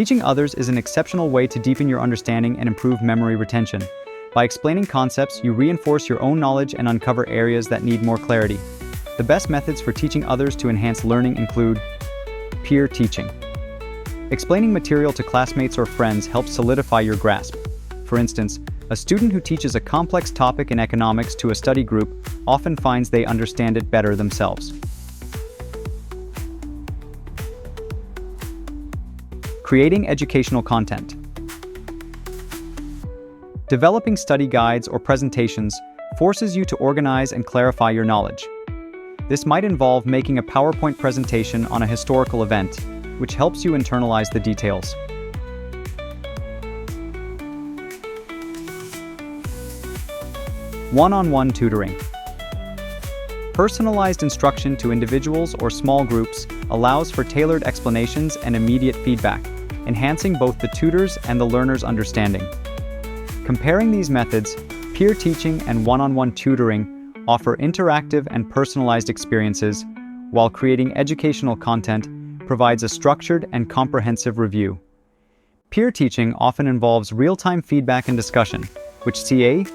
Teaching others is an exceptional way to deepen your understanding and improve memory retention. By explaining concepts, you reinforce your own knowledge and uncover areas that need more clarity. The best methods for teaching others to enhance learning include peer teaching. Explaining material to classmates or friends helps solidify your grasp. For instance, a student who teaches a complex topic in economics to a study group often finds they understand it better themselves. Creating educational content. Developing study guides or presentations forces you to organize and clarify your knowledge. This might involve making a PowerPoint presentation on a historical event, which helps you internalize the details. One-on-one tutoring. Personalized instruction to individuals or small groups allows for tailored explanations and immediate feedback, enhancing both the tutor's and the learner's understanding. Comparing these methods, peer teaching and one-on-one tutoring offer interactive and personalized experiences, while creating educational content provides a structured and comprehensive review. Peer teaching often involves real-time feedback and discussion, which CA